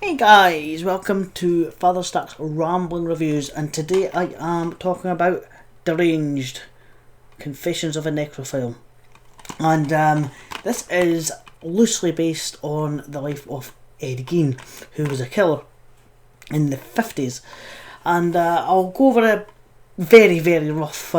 Hey guys, welcome to FatherStack's Rambling Reviews, and today I am talking about Deranged, Confessions of a Necrophile. And this is loosely based on the life of Ed Gein, who was a killer in the 50s. And I'll go over a very rough,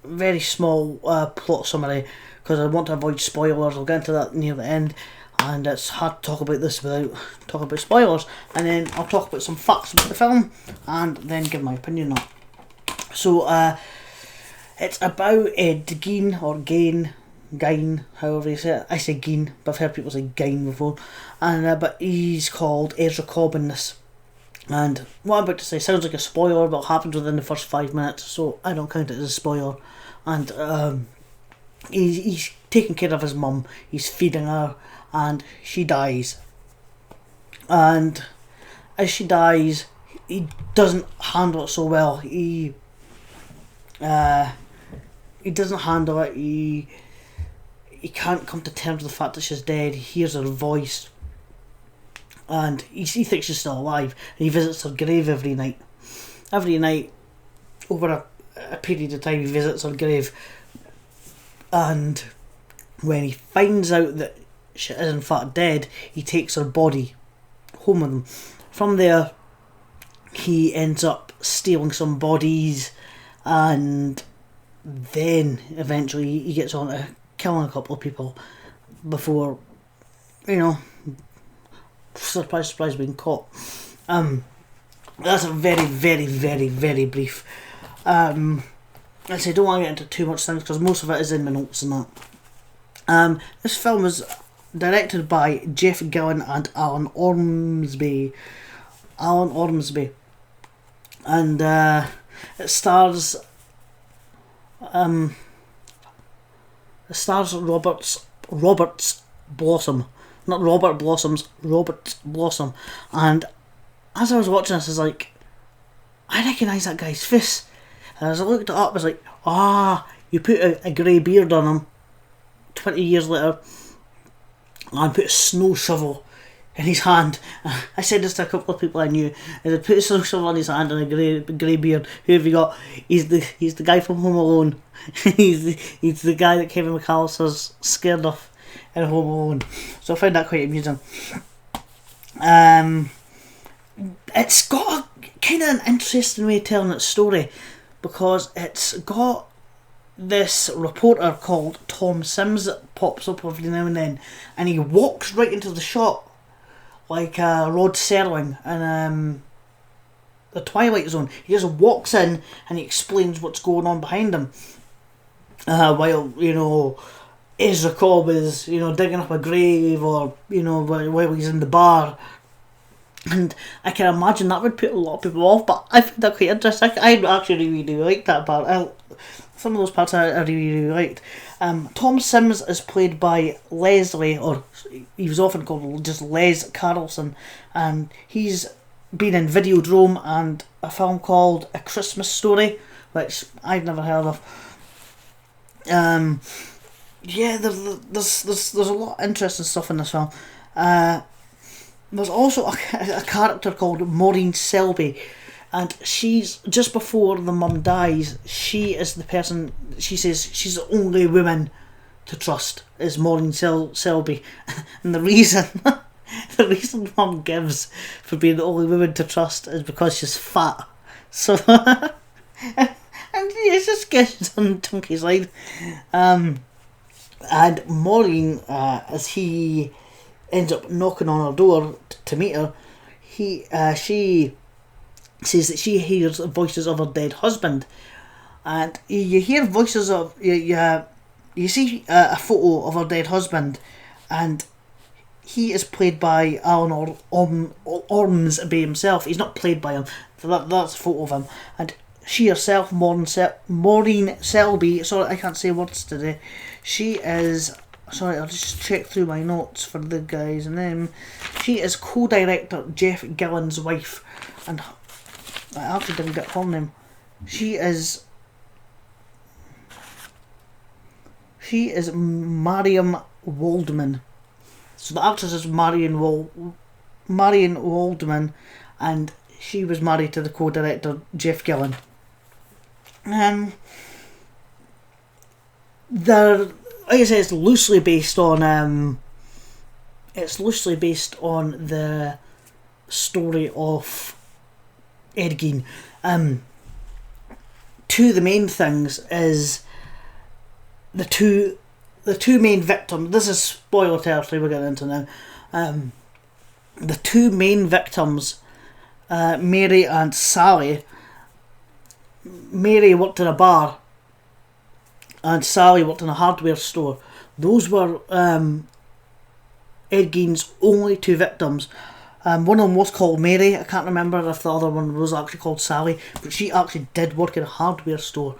very small plot summary, because I want to avoid spoilers. I'll get into that near the end. And it's hard to talk about this without talking about spoilers. And then I'll talk about some facts about the film, and then give my opinion on it. So, it's about Ed Gein, or Gein, however you say it. I say Gein, but I've heard people say Gein before. And but he's called Ezra Cobb in this. And what I'm about to say sounds like a spoiler, but it happens within the first 5 minutes, so I don't count it as a spoiler. And he's taking care of his mum. He's feeding her. And she dies, and as she dies, he doesn't handle it so well. He doesn't handle it. He can't come to terms with the fact that she's dead. He hears her voice, and he thinks she's still alive. And he visits her grave every night. Every night, over a period of time, he visits her grave, and when he finds out that she is in fact dead, he takes her body home with him. From there, he ends up stealing some bodies, and then eventually he gets on to killing a couple of people before, surprise, being caught. That's a very brief. I say, don't want to get into too much things because most of it is in my notes and that. This film was directed by Jeff Gillen and Alan Ormsby. And it stars Robert's Blossom. Not Robert Blossoms, Robert Blossom. And as I was watching this, I was like, I recognise that guy's face. And as I looked it up, I was like, you put a grey beard on him 20 years later, and put a snow shovel in his hand. I said this to a couple of people I knew. I said, put a snow shovel in his hand and a grey beard. Who have you got? He's the guy from Home Alone. he's the guy that Kevin McAllister's scared of in Home Alone. So I found that quite amusing. It's got a kind of an interesting way of telling its story, because it's got this reporter called Tom Sims that pops up every now and then, and he walks right into the shot like Rod Serling in The Twilight Zone. He just walks in and he explains what's going on behind him, while Ezra Cobb is digging up a grave, or while he's in the bar. And I can imagine that would put a lot of people off, but I find that quite interesting. I actually really like that part. Some of those parts I really liked. Tom Sims is played by Leslie, or he was often called just Les Carlson, and he's been in Videodrome and a film called A Christmas Story, which I've never heard of. There's a lot of interesting stuff in this film. There's also a character called Maureen Selby, and she's, just before the mum dies, she is the person, she says she's the only woman to trust, is Maureen Selby. And the reason mum gives for being the only woman to trust is because she's fat. So and it's just gets on Donkey's line. And Maureen, as he ends up knocking on her door to meet her, she says that she hears voices of her dead husband, and you hear voices of you see a photo of her dead husband, and he is played by Alan Ormsby himself. He's not played by him, that's a photo of him. And she herself, Maureen Selby, sorry I can't say words today, she is, sorry, I'll just check through my notes for the guy's name. She is co-director Jeff Gillen's wife, and I actually didn't get her name. She is Mariam Waldman. So the actress is Marion Marion Waldman, and she was married to the co-director Jeff Gillen. They're, like I said, it's loosely based on the story of Ed Gein. Two of the main things is the two main victims. This is spoiler territory we're getting into now. The two main victims, Mary and Sally. Mary worked in a bar and Sally worked in a hardware store. Those were Ed Gein's only two victims. One of them was called Mary. I can't remember if the other one was actually called Sally, but she actually did work in a hardware store.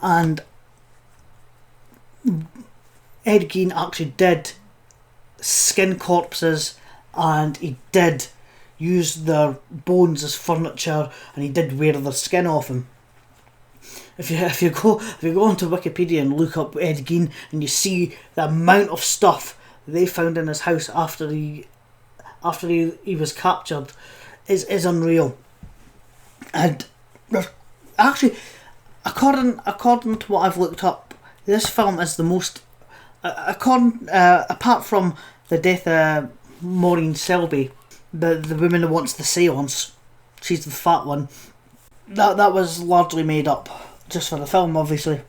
And Ed Gein actually did skin corpses, and he did use their bones as furniture, and he did wear their skin off him. If you go onto Wikipedia and look up Ed Gein, and you see the amount of stuff they found in his house after he was captured, is unreal. And actually, according to what I've looked up, this film is the most, apart from the death of Maureen Selby, the woman who wants the seance, she's the fat one, that was largely made up just for the film, obviously.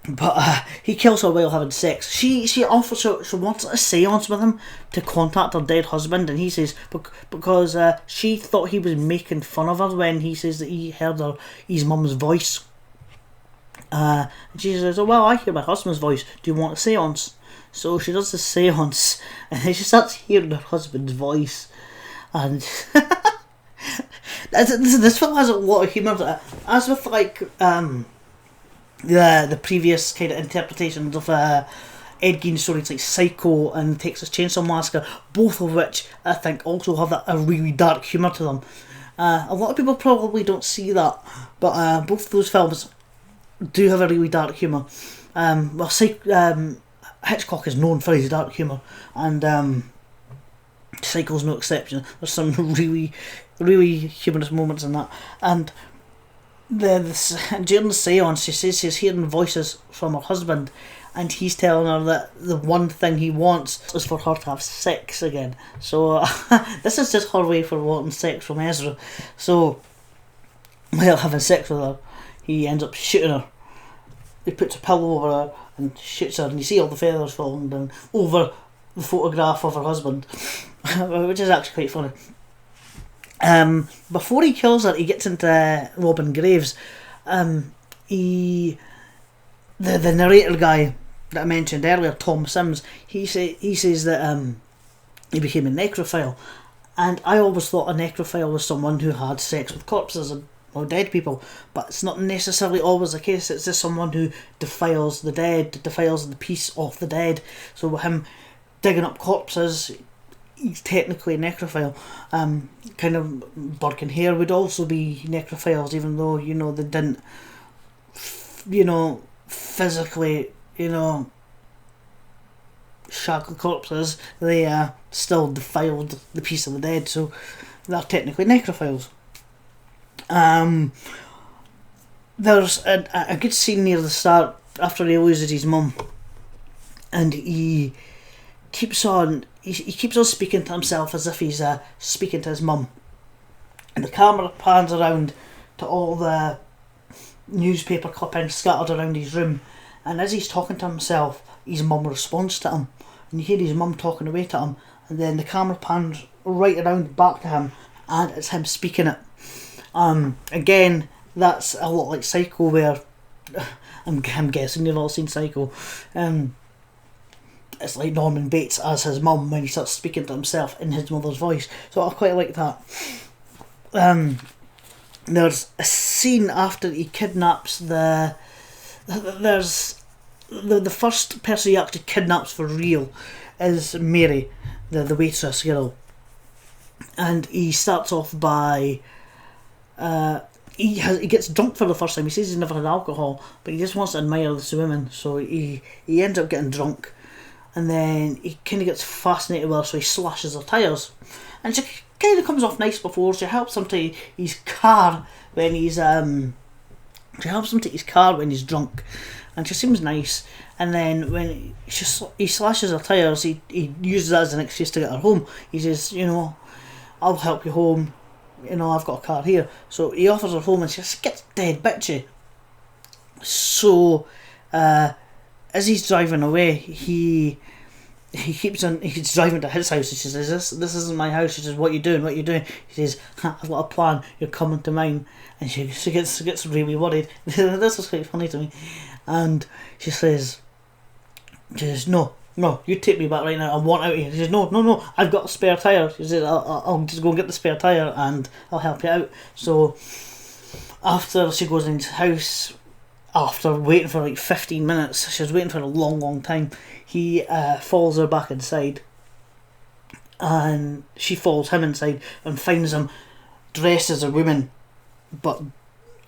But he kills her while having sex. She offers, she wants a seance with him to contact her dead husband, and he says because she thought he was making fun of her when he says that he heard his mum's voice. And she says, "Oh well, I hear my husband's voice. Do you want a seance?" So she does the seance, and then she starts hearing her husband's voice, and this film has a lot of humour. As with like the previous kind of interpretations of Ed Gein's stories like Psycho and Texas Chainsaw Massacre, both of which I think also have a really dark humour to them. A lot of people probably don't see that, but both of those films do have a really dark humour. Hitchcock is known for his dark humour, and Psycho's no exception. There's some really, really humorous moments in that. And during the seance, she says she's hearing voices from her husband, and he's telling her that the one thing he wants is for her to have sex again. So this is just her way for wanting sex from Ezra. So while having sex with her, he ends up shooting her. He puts a pillow over her and shoots her, and you see all the feathers falling down over the photograph of her husband, which is actually quite funny. Before he kills her, he gets into Robin Graves. The narrator guy that I mentioned earlier, Tom Sims, he says that he became a necrophile, and I always thought a necrophile was someone who had sex with corpses or dead people, but it's not necessarily always the case. It's just someone who defiles the dead, defiles the peace of the dead. So with him digging up corpses, he's technically a necrophile. Kind of Burke and Hare would also be necrophiles, even though they didn't physically shackle corpses. They still defiled the peace of the dead, so they're technically necrophiles. There's a good scene near the start after he loses his mum, and he keeps on speaking to himself as if he's speaking to his mum, and the camera pans around to all the newspaper clippings scattered around his room, and as he's talking to himself, his mum responds to him, and you hear his mum talking away to him, and then the camera pans right around back to him, and it's him speaking it. Again, that's a lot like Psycho, where I'm guessing you've all seen Psycho. It's like Norman Bates as his mum when he starts speaking to himself in his mother's voice. So I quite like that. There's a scene after he kidnaps the first person he actually kidnaps for real is Mary, the waitress girl, and he starts off by he gets drunk for the first time. He says he's never had alcohol, but he just wants to admire this woman, so he ends up getting drunk, and then he kind of gets fascinated with her, so he slashes her tyres, and she kind of comes off nice before. She helps him to his car when he's drunk, and she seems nice. And then when he slashes her tyres, he uses that as an excuse to get her home. He says, I'll help you home. I've got a car here. So he offers her home, and she just gets dead bitchy. So as he's driving away, he's driving to his house. He says, this isn't my house. She says, what you doing? He says, I've got a plan, you're coming to mine. And she gets really worried. This was quite funny to me. And she says, no, you take me back right now, I want out of here. She says, no, I've got a spare tyre. She says, I'll just go and get the spare tyre and I'll help you out. So after she goes into his house, after waiting for like 15 minutes, she was waiting for a long time, he follows her back inside, and she follows him inside and finds him dressed as a woman, but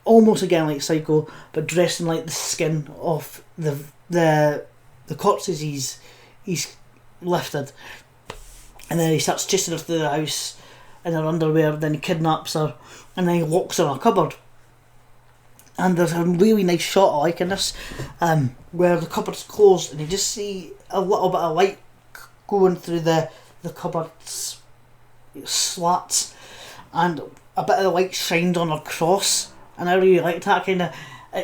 almost again like Psycho, but dressed in like the skin of the corpses he's lifted. And then he starts chasing her through the house in her underwear, then he kidnaps her, and then he locks her in a cupboard. And there's a really nice shot I like in this, where the cupboard's closed and you just see a little bit of light going through the cupboard's slats, and a bit of the light shined on her cross, and I really liked that. I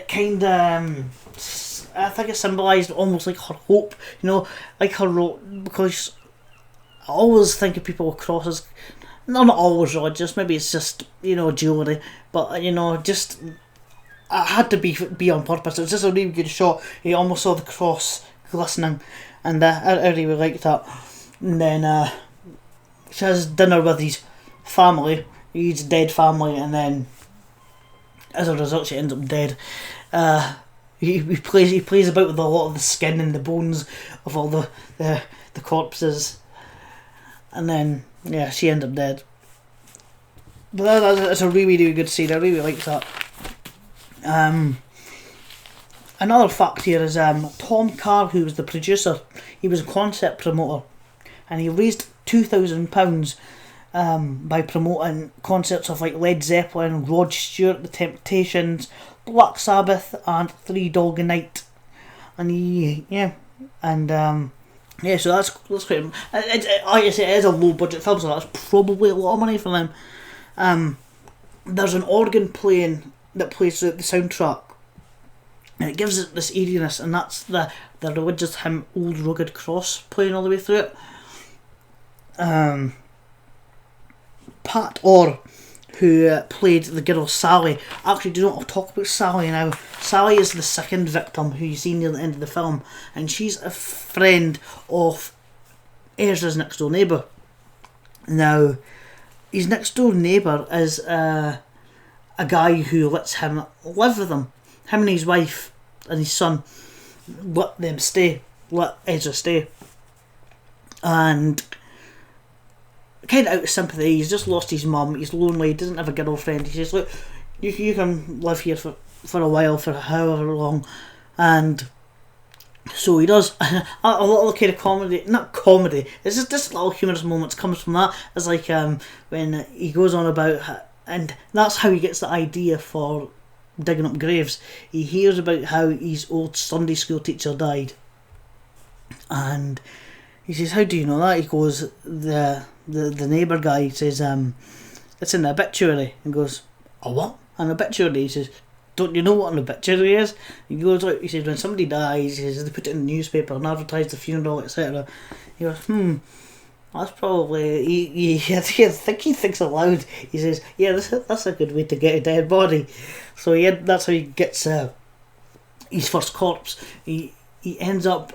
think it symbolised almost like her hope, like her road, because I always think of people with crosses. No, not always religious, maybe it's just, jewellery, but, just... I had to be on purpose. It was just a really good shot. You almost saw the cross glistening, and I really liked that. And then she has dinner with his family, his dead family, and then as a result she ends up dead. He plays about with a lot of the skin and the bones of all the corpses, and then she ends up dead. But that's a really, really good scene. I really liked that. Another fact here is Tom Carr, who was the producer, he was a concept promoter, and he raised £2,000 by promoting concerts of like Led Zeppelin, Rod Stewart, The Temptations, Black Sabbath, and Three Dog Night. And so that's quite. Like I say, it is a low budget film, so that's probably a lot of money for them. There's an organ playing that plays the soundtrack, and it gives it this eeriness, and that's the religious hymn Old Rugged Cross playing all the way through it. Pat Orr, who played the girl Sally, actually do not talk about Sally now. Sally is the second victim who you see near the end of the film, and she's a friend of Ezra's next door neighbour. Now, his next door neighbour is a guy who lets him live with him. Him and his wife and his son let Ezra stay. And kind of out of sympathy, he's just lost his mum, he's lonely, he doesn't have a girlfriend. He says, look, you can live here for a while, for however long. And so he does. A lot of the kind of comedy, not comedy, it's just little humorous moments comes from that. It's like when he goes on about, and that's how he gets the idea for digging up graves. He hears about how his old Sunday school teacher died, and he says, how do you know that? He goes, the neighbour guy says, it's in the obituary. He goes, a what? An obituary? He says, don't you know what an obituary is? He goes out, he says, when somebody dies, he says, they put it in the newspaper and advertise the funeral, etc. He goes, that's probably, I think he thinks aloud. He says, yeah, that's a good way to get a dead body. So that's how he gets his first corpse. He ends up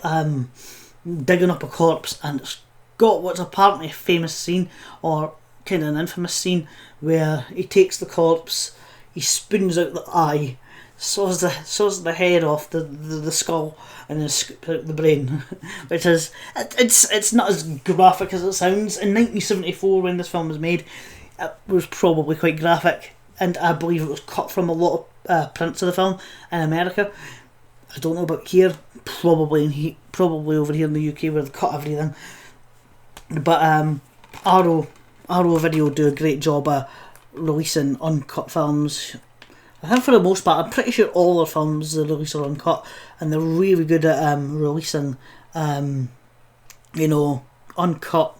digging up a corpse, and it's got what's apparently a famous scene, or kind of an infamous scene, where he takes the corpse, he spoons out the eye, saws the head off the skull, and then scoops out the brain. Which is, it's not as graphic as it sounds. In 1974, when this film was made, it was probably quite graphic, and I believe it was cut from a lot of prints of the film in America. I don't know about here, probably over here in the UK where they cut everything. But Arrow Arrow Video do a great job of releasing uncut films. I think for the most part, I'm pretty sure all their films they release are uncut, and they're really good at releasing, uncut,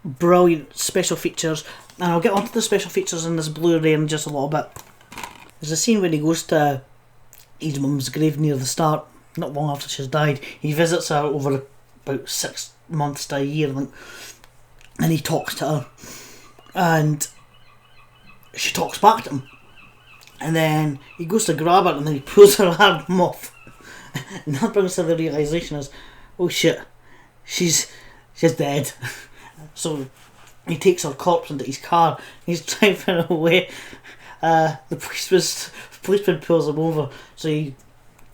brilliant special features. And I'll get onto the special features in this Blu-ray in just a little bit. There's a scene where he goes to his mum's grave near the start, not long after she's died. He visits her over about 6 months to a year, I think, and he talks to her, and she talks back to him. And then he goes to grab her and then he pulls her arm off. And that brings to the realisation is, oh shit, she's dead. So he takes her corpse into his car. He's driving away. The policeman pulls him over, so he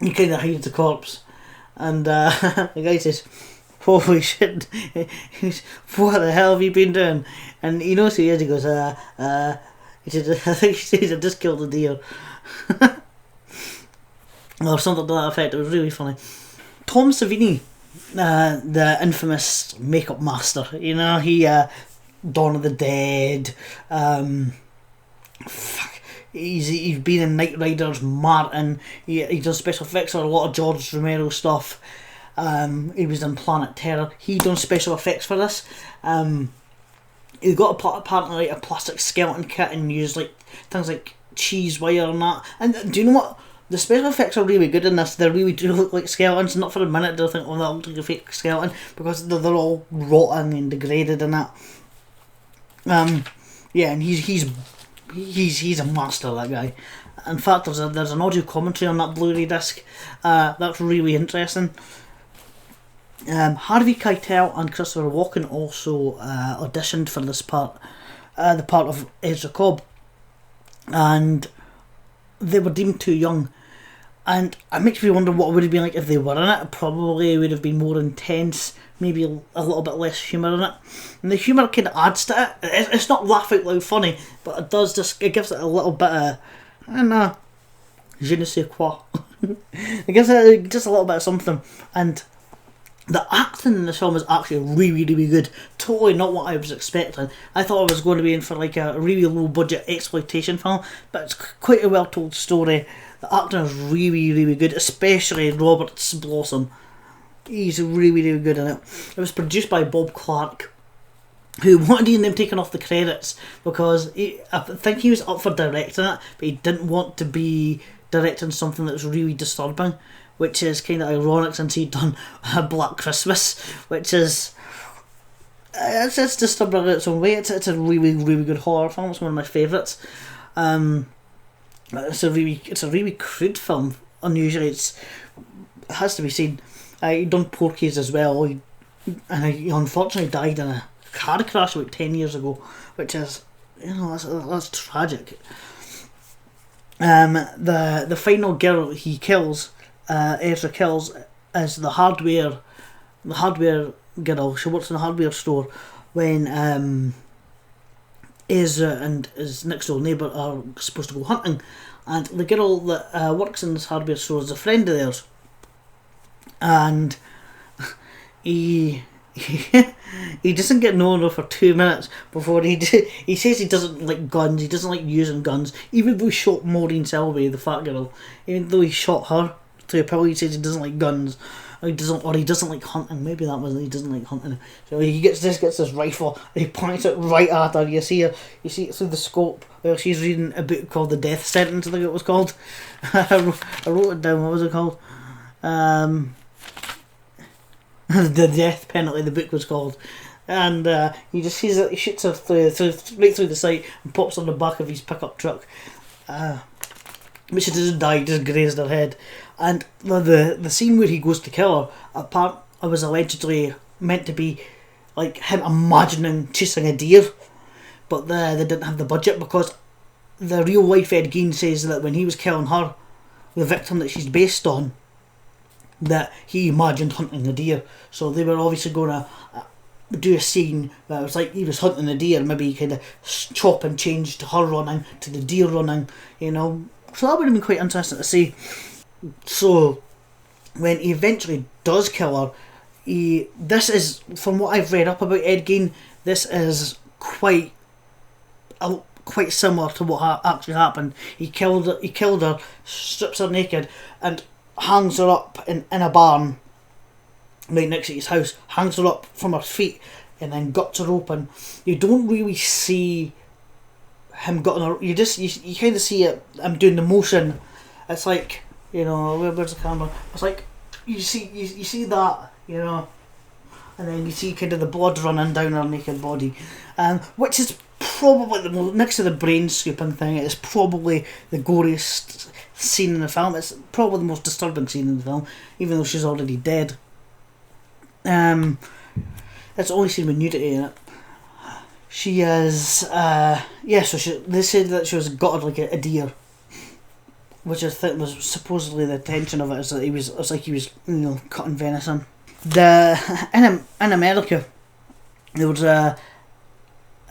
kind of hides the corpse. And the guy says, holy shit, what the hell have you been doing? And he knows who he is. He goes, he said, I think he says, I just killed a deer. Or something to that effect. It was really funny. Tom Savini, the infamous makeup master, he Dawn of the Dead, he's been in Knight Riders, Martin, he's done special effects for a lot of George Romero stuff. He was in Planet Terror. He done special effects for this. He got apparently a plastic skeleton kit and used like things like cheese wire and that. And do you know what? The special effects are really good in this. They really do look like skeletons. Not for a minute do I think, oh, that looks like a fake skeleton, because they're all rotten and degraded and that. Yeah, and he's a master, that guy. In fact, there's an audio commentary on that Blu-ray disc. That's really interesting. Harvey Keitel and Christopher Walken also auditioned for this part, the part of Ezra Cobb, and they were deemed too young. And it makes me wonder what it would have been like if they were in it. Probably would have been more intense, maybe a little bit less humour in it. And the humour kind of adds to it. It's not laugh out loud funny, but it gives it a little bit of, I don't know, je ne sais quoi. It gives it just a little bit of something. And the acting in this film is actually really, really good. Totally not what I was expecting. I thought I was going to be in for like a really low budget exploitation film, but it's quite a well told story. The acting is really, really good, especially Robert Blossom. He's really, really good in it. It was produced by Bob Clark, who wanted them taken off the credits because I think he was up for directing it, but he didn't want to be directing something that was really disturbing, which is kind of ironic since he'd done Black Christmas, which is it's disturbing in its own way. It's a really, really good horror film. It's one of my favourites. It's a really crude film. Unusually, it has to be seen. He'd done Porky's as well, and he unfortunately died in a car crash about 10 years ago, which is, that's tragic. The final girl he kills, Ezra kills, is the hardware girl. She works in a hardware store when Ezra and his next door neighbour are supposed to go hunting, and the girl that works in this hardware store is a friend of theirs, and he doesn't get known for 2 minutes before he says he doesn't like guns, he doesn't like using guns, even though he shot Maureen Selby, the fat girl, even though he shot her to a pill. He says he doesn't like guns, or he doesn't like hunting. Maybe that was it, he doesn't like hunting. So he gets this rifle and he points it right at her. You see it through the scope. Well, she's reading a book called The Death Sentence, I think it was called. I wrote it down. What was it called? The Death Penalty, the book was called. And he just sees it, he shoots her right through the sight and pops on the back of his pickup truck. But she doesn't die, he just grazed her head. And the scene where he goes to kill her, it was allegedly meant to be like him imagining chasing a deer, but they didn't have the budget, because the real life Ed Gein says that when he was killing her, the victim that she's based on, that he imagined hunting a deer. So they were obviously going to do a scene where it was like he was hunting a deer, maybe kind of chop and change to her running to the deer running, So that would have been quite interesting to see. So when he eventually does kill her, this is, from what I've read up about Ed Gein, this is quite similar to what actually happened. He killed her, strips her naked, and hangs her up in a barn right next to his house. Hangs her up from her feet, and then guts her open. You don't really see him gutting her. You kind of see it. I'm doing the motion. It's like, you know, where's the camera? It's like you see that, you know, and then you see kind of the blood running down her naked body, which is probably next to the brain scooping thing. It's probably the goriest scene in the film. It's probably the most disturbing scene in the film, even though she's already dead. It's the only scene with nudity in it. She is, so they said that she was gutted like a deer, which I think was supposedly the intention of it, is that it was like he was, you know, cutting venison. In America, there was a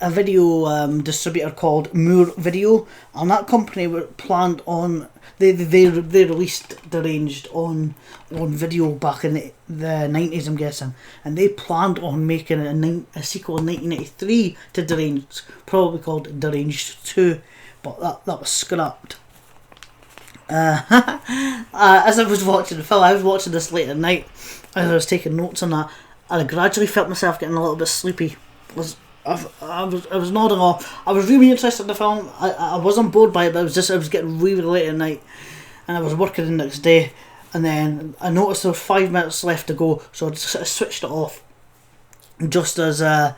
video distributor called Moore Video, and that company were planned on they released Deranged on video back in the 90s, I'm guessing, and they planned on making a sequel in 1993 to Deranged, probably called Deranged 2, but that was scrapped. As I was watching the film, I was watching this late at night, as I was taking notes on that, and I gradually felt myself getting a little bit sleepy. I was nodding off. I was really interested in the film. I wasn't bored by it, but I was getting really late at night, and I was working the next day, and then I noticed there was 5 minutes left to go, so I switched it off. Just as the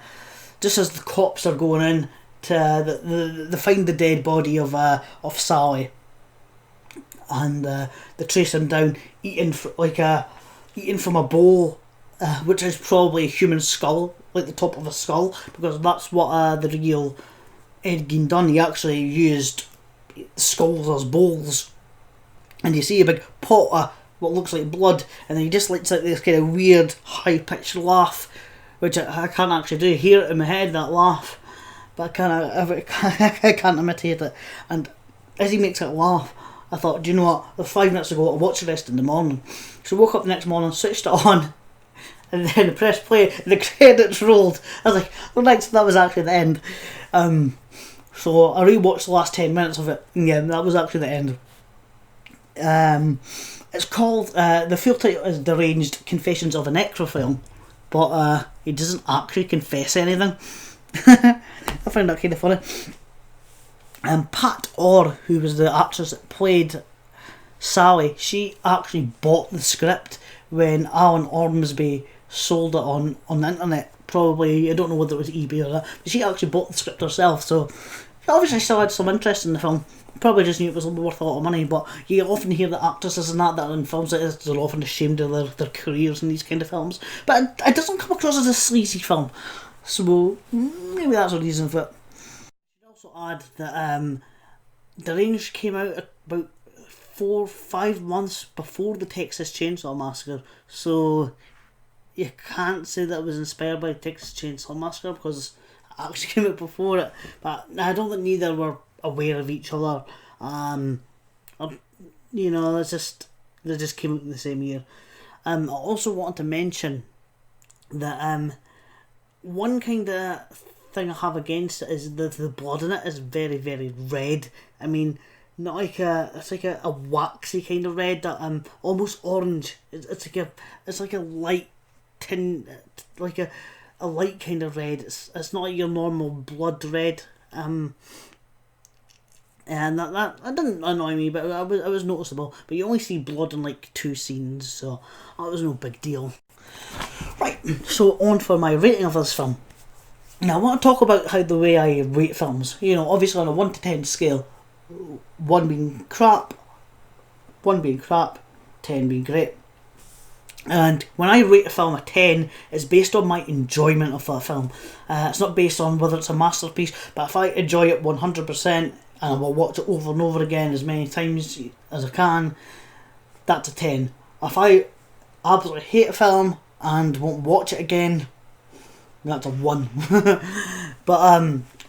cops are going in to they find the dead body of Sally, and they trace him down, eating from a bowl, which is probably a human skull, like the top of a skull, because that's what the real Ed Gein done. He actually used skulls as bowls, and you see a big pot of what looks like blood, and then he just lets out this kind of weird high pitched laugh, which I can't actually do. I hear it in my head, that laugh, but I can't imitate it. And as he makes it laugh, I thought, do you know what? 5 minutes ago, I'll watch the rest in the morning. So I woke up the next morning, switched it on, and then I pressed play, and the credits rolled. I was like, well, thanks, that was actually the end. So I rewatched the last 10 minutes of it, and yeah, that was actually the end. It's called, the full title is Deranged Confessions of a Necrophile, but he doesn't actually confess anything. I found that kind of funny. Pat Orr, who was the actress that played Sally, she actually bought the script when Alan Ormsby sold it on the internet. Probably, I don't know whether it was eBay or that, but she actually bought the script herself, so she obviously still had some interest in the film. Probably just knew it was worth a lot of money, but you often hear that actresses and that are in films like this, they're often ashamed of their careers in these kind of films. But it doesn't come across as a sleazy film, so maybe that's a reason for it. I should also add that Deranged came out about 4-5 months before the Texas Chainsaw Massacre, so you can't say that it was inspired by Texas Chainsaw Massacre because it actually came out before it. But I don't think neither were aware of each other. You know, they just came out in the same year. I also wanted to mention that one kind of thing I have against it is that the blood in it is very, very red. I mean, not like it's like a waxy kind of red, that almost orange. It's like a light tin, like a light kind of red. It's not like your normal blood red. And that didn't annoy me, but it was noticeable. But you only see blood in like 2 scenes, so that was no big deal. Right, so on for my rating of this film. Now I want to talk about how the way I rate films. You know, obviously on a 1 to 10 scale. 1 being crap, 10 being great. And when I rate a film a 10, it's based on my enjoyment of that film. It's not based on whether it's a masterpiece, but if I enjoy it 100% and I will watch it over and over again as many times as I can, that's a 10. If I absolutely hate a film and won't watch it again, that's a 1. But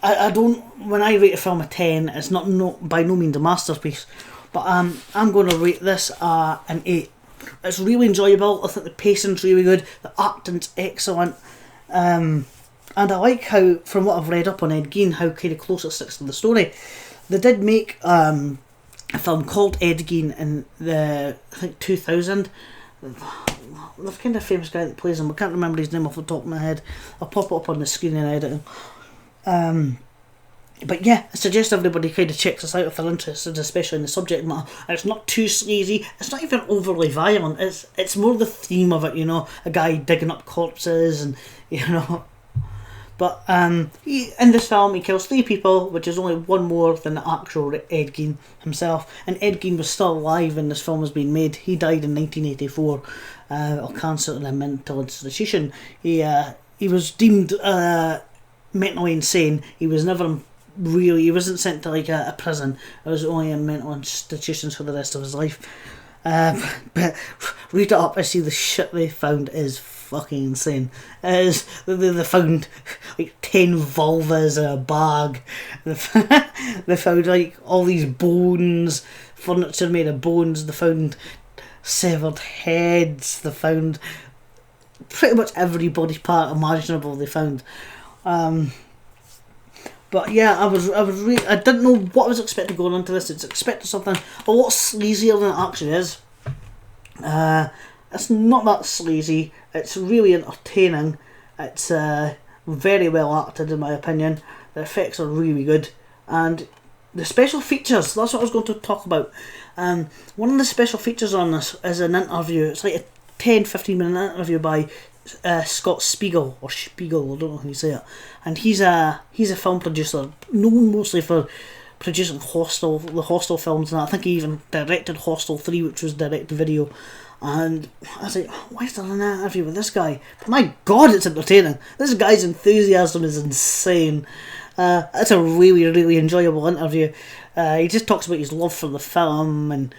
I don't, when I rate a film a 10, it's not by no means a masterpiece, but I'm going to rate this an 8. It's really enjoyable. I think the pacing's really good, the acting's excellent. And I like how, from what I've read up on Ed Gein, how kind of close it sticks to the story. They did make a film called Ed Gein in the, I think, 2000. The kind of famous guy that plays him, I can't remember his name off the top of my head. I'll pop it up on the screen in editing. But yeah, I suggest everybody kind of checks this out if they're interested, especially in the subject matter. And it's not too sleazy, it's not even overly violent, it's more the theme of it, you know, a guy digging up corpses and, you know. But in this film he kills 3 people, which is only one more than the actual Ed Gein himself. And Ed Gein was still alive when this film was being made. He died in 1984 of cancer in a mental institution. He was deemed mentally insane. He was never really, he wasn't sent to like a prison. It was only in mental institutions for the rest of his life. But read it up, I see the shit they found is fucking insane. They found like 10 vulvas in a bag. They found like all these bones, furniture made of bones. They found severed heads. They found pretty much every body part imaginable. They found. But yeah, I didn't know what I was expecting going into this. It's expecting something a lot sleazier than it actually is. It's not that sleazy. It's really entertaining. It's very well acted in my opinion. The effects are really good. And the special features, that's what I was going to talk about. One of the special features on this is an interview. It's like a 10-15 minute interview by Scott Spiegel, or Spiegel, I don't know how you say it. And he's a film producer, known mostly for producing the Hostel films, and I think he even directed Hostel 3, which was direct to video. And I was like, why is there an interview with this guy? But my god, it's entertaining. This guy's enthusiasm is insane. It's a really, really enjoyable interview. He just talks about his love for the film, and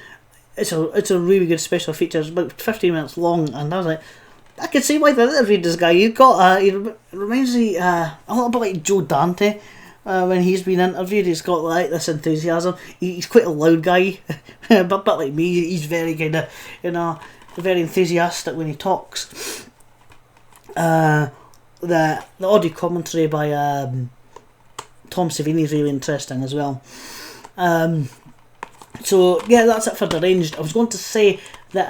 it's a really good special feature. It's about 15 minutes long, and I was like, I can see why they interviewed this guy. He reminds me a little bit like Joe Dante. When he's been interviewed, he's got like this enthusiasm. He's quite a loud guy, but a bit like me. He's very kind of, you know, very enthusiastic when he talks. The audio commentary by Tom Savini is really interesting as well. So yeah, that's it for Deranged. I was going to say that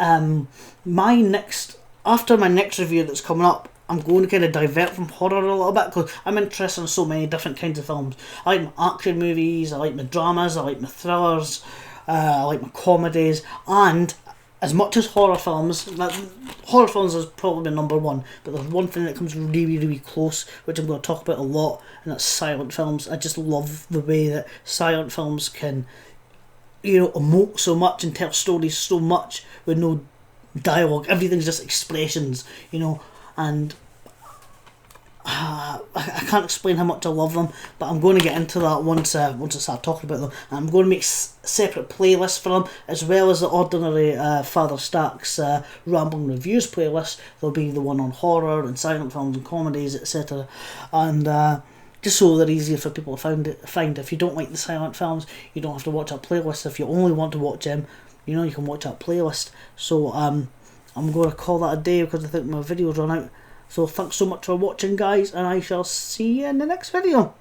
after my next review that's coming up, I'm going to kind of divert from horror a little bit because I'm interested in so many different kinds of films. I like my action movies, I like my dramas, I like my thrillers, I like my comedies, and as much as horror films is probably my number one, but there's one thing that comes really, really close, which I'm going to talk about a lot, and that's silent films. I just love the way that silent films can, you know, emote so much and tell stories so much with no dialogue. Everything's just expressions, you know, and I can't explain how much I love them, but I'm going to get into that once I start talking about them. And I'm going to make separate playlists for them, as well as the ordinary FatherStack's Rambling Reviews playlist. There'll be the one on horror and silent films and comedies, etc. And just so they're easier for people to find. If you don't like the silent films, you don't have to watch our playlist. If you only want to watch them, you know, you can watch our playlist. So I'm going to call that a day because I think my video's run out. So thanks so much for watching, guys, and I shall see you in the next video.